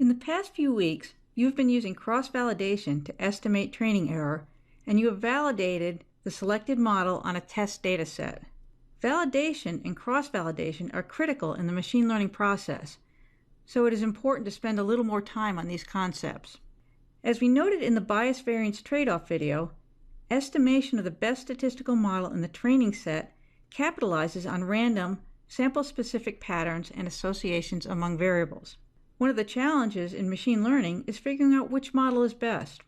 In the past few weeks, you've been using cross-validation to estimate training error, and you have validated the selected model on a test data set. Validation and cross-validation are critical in the machine learning process, so it is important to spend a little more time on these concepts. As we noted in the bias variance trade-off video, estimation of the best statistical model in the training set capitalizes on random, sample-specific patterns and associations among variables. One of the challenges in machine learning is figuring out which model is best.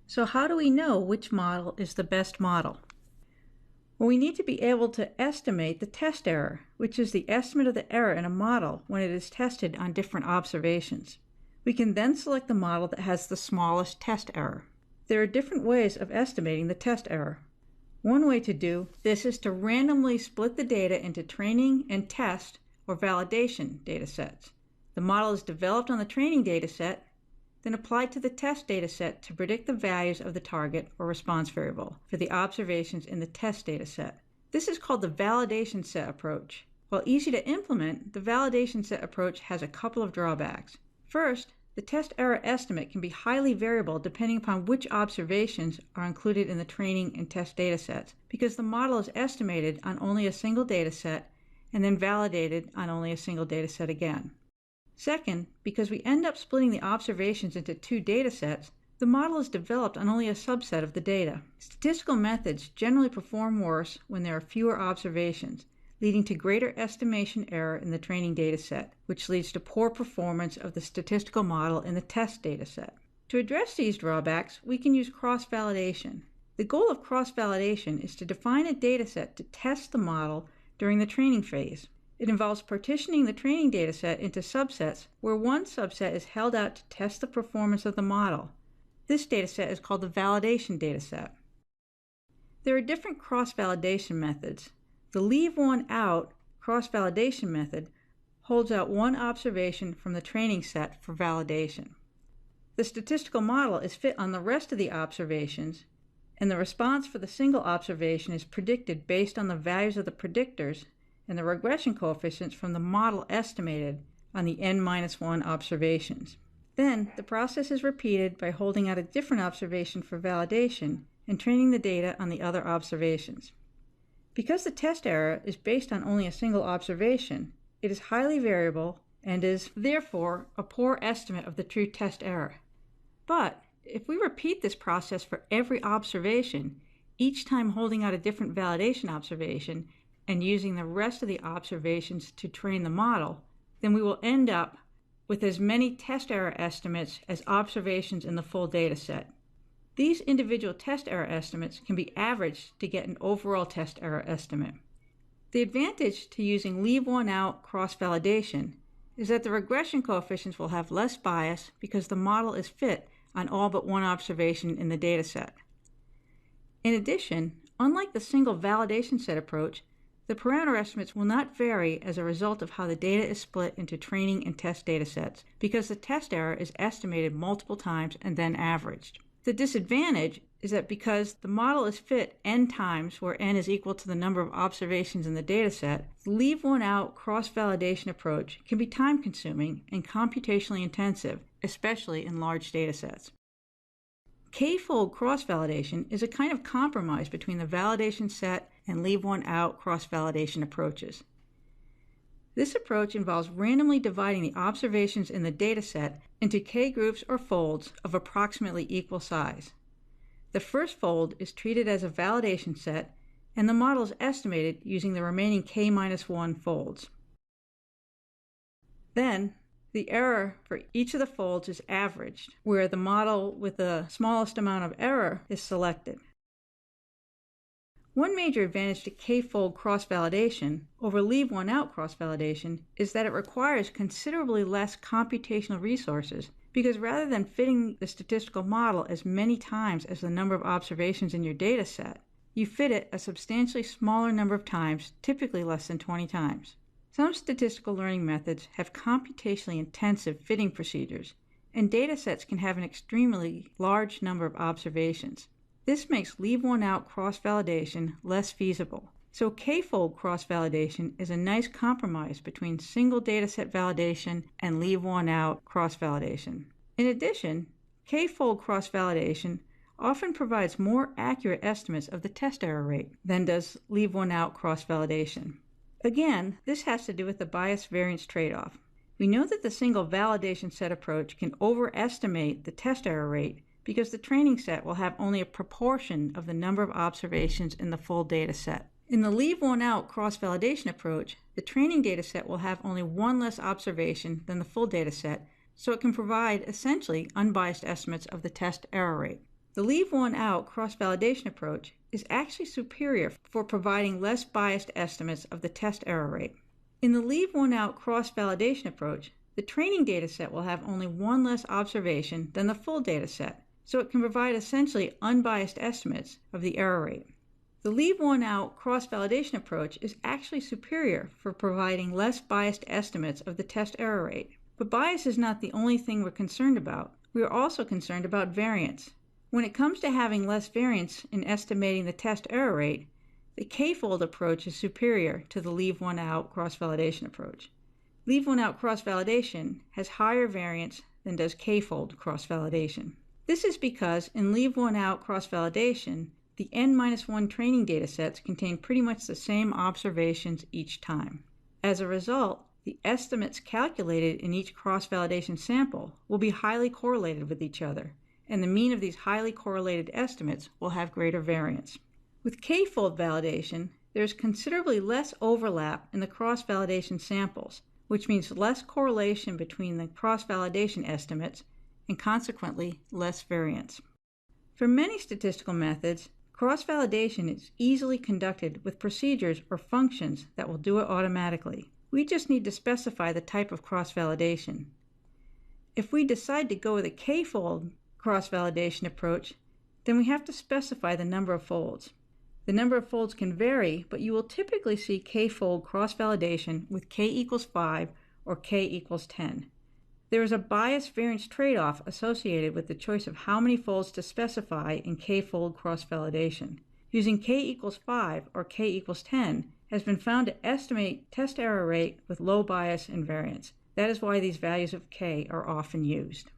So how do we know which model is the best model? Well, we need to be able to estimate the test error, which is the estimate of the error in a model when it is tested on different observations. We can then select the model that has the smallest test error. There are different ways of estimating the test error. One way to do this is to randomly split the data into training and test or validation data sets. The model is developed on the training data set, then applied to the test data set to predict the values of the target or response variable for the observations in the test data set. This is called the validation set approach. While easy to implement, the validation set approach has a couple of drawbacks. First, the test error estimate can be highly variable depending upon which observations are included in the training and test data sets, because the model is estimated on only a single data set and then validated on only a single data set again. Second, because we end up splitting the observations into two data sets, the model is developed on only a subset of the data. Statistical methods generally perform worse when there are fewer observations, leading to greater estimation error in the training data set, which leads to poor performance of the statistical model in the test data set. To address these drawbacks, we can use cross-validation. The goal of cross-validation is to define a data set to test the model during the training phase. It involves partitioning the training data set into subsets where one subset is held out to test the performance of the model. This data set is called the validation data set. There are different cross-validation methods. The leave one out cross-validation method holds out one observation from the training set for validation. The statistical model is fit on the rest of the observations, and the response for the single observation is predicted based on the values of the predictors and the regression coefficients from the model estimated on the n-1 observations. Then, the process is repeated by holding out a different observation for validation and training the data on the other observations. Because the test error is based on only a single observation, it is highly variable and is, therefore, a poor estimate of the true test error. But if we repeat this process for every observation, each time holding out a different validation observation, and using the rest of the observations to train the model, then we will end up with as many test error estimates as observations in the full data set. These individual test error estimates can be averaged to get an overall test error estimate. The advantage to using leave one out cross-validation is that the regression coefficients will have less bias because the model is fit on all but one observation in the data set. In addition, unlike the single validation set approach, the parameter estimates will not vary as a result of how the data is split into training and test data sets, because the test error is estimated multiple times and then averaged. The disadvantage is that because the model is fit n times, where n is equal to the number of observations in the data set, the leave one out cross-validation approach can be time-consuming and computationally intensive, especially in large data sets. Kfold cross-validation is a kind of compromise between the validation set and leave one out cross-validation approaches. This approach involves randomly dividing the observations in the data set into k groups or folds of approximately equal size. The first fold is treated as a validation set, and the model is estimated using the remaining k-1 folds. Then, the error for each of the folds is averaged, where the model with the smallest amount of error is selected. One major advantage to Kfold cross-validation over leave one out cross-validation is that it requires considerably less computational resources, because rather than fitting the statistical model as many times as the number of observations in your data set, you fit it a substantially smaller number of times, typically less than 20 times. Some statistical learning methods have computationally intensive fitting procedures, and data sets can have an extremely large number of observations. This makes leave one out cross-validation less feasible. So Kfold cross-validation is a nice compromise between single dataset validation and leave one out cross-validation. In addition, Kfold cross-validation often provides more accurate estimates of the test error rate than does leave one out cross-validation. Again, this has to do with the bias-variance trade-off. We know that the single validation set approach can overestimate the test error rate because the training set will have only a proportion of the number of observations in the full data set. In the leave one out cross-validation approach, the training data set will have only one less observation than the full data set, so it can provide essentially unbiased estimates of the test error rate. The leave one out cross-validation approach is actually superior for providing less biased estimates of the test error rate. In the leave one out cross-validation approach, the training data set will have only one less observation than the full data set, so it can provide essentially unbiased estimates of the error rate. The leave one out cross-validation approach is actually superior for providing less biased estimates of the test error rate. But bias is not the only thing we're concerned about. We are also concerned about variance. When it comes to having less variance in estimating the test error rate, the Kfold approach is superior to the leave one out cross-validation approach. Leave one out cross-validation has higher variance than does Kfold cross-validation. This is because in leave one out cross-validation, the N-1 training datasets contain pretty much the same observations each time. As a result, the estimates calculated in each cross-validation sample will be highly correlated with each other, and the mean of these highly correlated estimates will have greater variance. With Kfold validation, there is considerably less overlap in the cross-validation samples, which means less correlation between the cross-validation estimates and consequently less variance. For many statistical methods, cross-validation is easily conducted with procedures or functions that will do it automatically. We just need to specify the type of cross-validation. If we decide to go with a Kfold cross-validation approach, then we have to specify the number of folds. The number of folds can vary, but you will typically see Kfold cross-validation with k equals 5 or k equals 10. There is a bias-variance trade-off associated with the choice of how many folds to specify in Kfold cross-validation. Using k equals 5 or k equals 10 has been found to estimate test error rate with low bias and variance. That is why these values of k are often used.